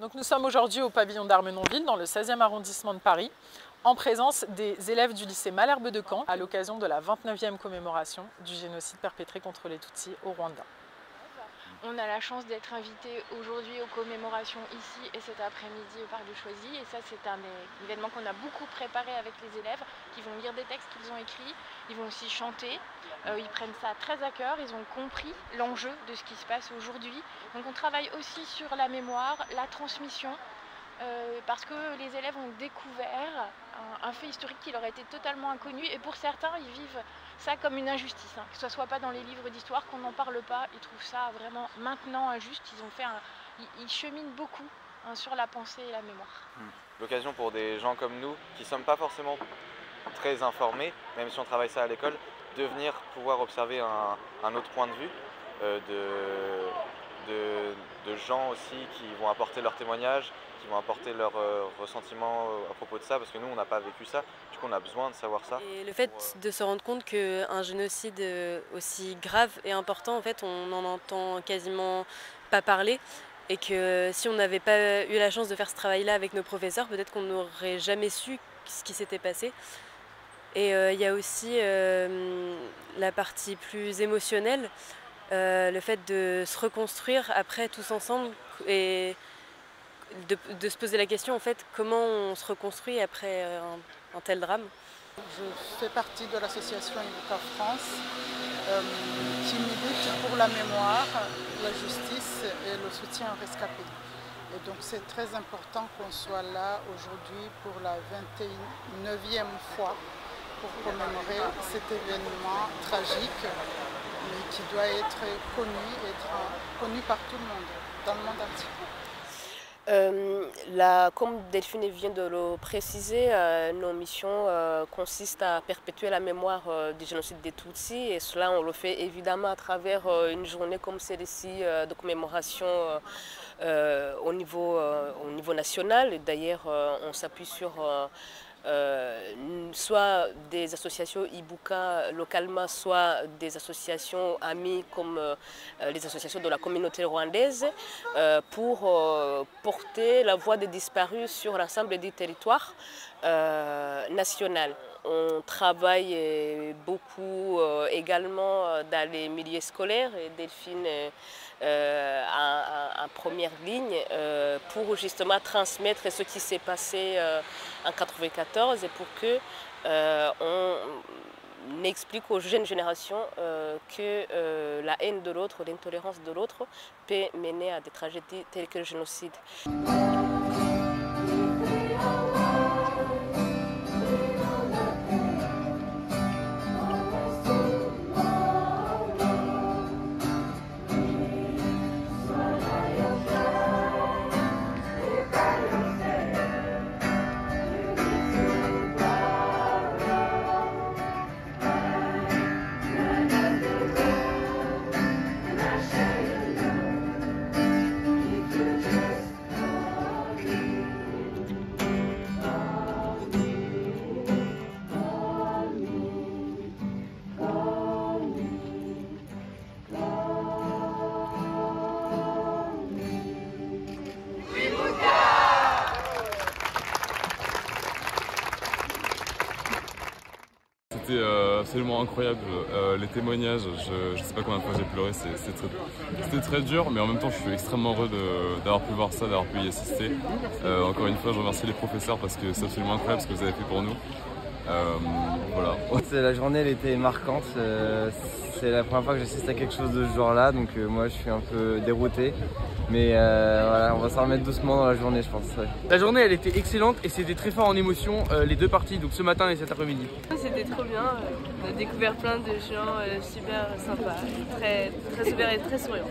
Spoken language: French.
Donc nous sommes aujourd'hui au pavillon d'Armenonville, dans le 16e arrondissement de Paris, en présence des élèves du lycée Malherbe de Caen, à l'occasion de la 29e commémoration du génocide perpétré contre les Tutsis au Rwanda. On a la chance d'être invité aujourd'hui aux commémorations ici et cet après-midi au Parc de Choisy. Et ça, c'est un événement qu'on a beaucoup préparé avec les élèves qui vont lire des textes qu'ils ont écrits. Ils vont aussi chanter. Ils prennent ça très à cœur. Ils ont compris l'enjeu de ce qui se passe aujourd'hui. Donc on travaille aussi sur la mémoire, la transmission. Parce que les élèves ont découvert un fait historique qui leur était totalement inconnu et pour certains ils vivent ça comme une injustice, que ce soit pas dans les livres d'histoire, qu'on n'en parle pas, ils trouvent ça vraiment maintenant injuste, ils cheminent beaucoup sur la pensée et la mémoire. L'occasion pour des gens comme nous qui ne sommes pas forcément très informés, même si on travaille ça à l'école, de venir pouvoir observer un autre point de vue, de gens aussi qui vont apporter leur témoignage, qui vont apporter leur ressentiment à propos de ça, parce que nous on n'a pas vécu ça, du coup on a besoin de savoir ça. Et le fait de se rendre compte qu'un génocide aussi grave et important, en fait on n'en entend quasiment pas parler, et que si on n'avait pas eu la chance de faire ce travail-là avec nos professeurs, peut-être qu'on n'aurait jamais su ce qui s'était passé. Et il y a aussi la partie plus émotionnelle, le fait de se reconstruire après tous ensemble et de se poser la question en fait comment on se reconstruit après un tel drame. Je fais partie de l'association Ibuka France qui milite pour la mémoire, la justice et le soutien aux rescapés. Et donc c'est très important qu'on soit là aujourd'hui pour la 29e fois pour commémorer cet événement tragique, mais qui doit être connu par tout le monde, dans le monde entier. Comme Delphine vient de le préciser, nos missions consistent à perpétuer la mémoire du génocide des Tutsis, et cela on le fait évidemment à travers une journée comme celle-ci de commémoration au niveau national. D'ailleurs on s'appuie sur soit des associations Ibuka localement, soit des associations amies comme les associations de la communauté rwandaise pour porter la voix des disparus sur l'ensemble du territoire national. On travaille beaucoup également dans les milieux scolaires, et Delphine en première ligne pour justement transmettre ce qui s'est passé en 1994 et pour que on explique aux jeunes générations que la haine de l'autre, l'intolérance de l'autre peut mener à des tragédies telles que le génocide. C'était absolument incroyable, les témoignages, je sais pas combien de fois j'ai pleuré, c'était très dur, mais en même temps je suis extrêmement heureux d'avoir pu voir ça, d'avoir pu y assister. Encore une fois je remercie les professeurs parce que c'est absolument incroyable ce que vous avez fait pour nous. Voilà. La journée elle était marquante, c'est la première fois que j'assiste à quelque chose de ce genre-là, donc moi je suis un peu dérouté. Mais voilà, on va s'en remettre doucement dans la journée, je pense. Ouais. La journée, elle était excellente et c'était très fort en émotion, les deux parties, donc ce matin et cet après-midi. C'était trop bien, on a découvert plein de gens super sympas, très ouverts et très souriants.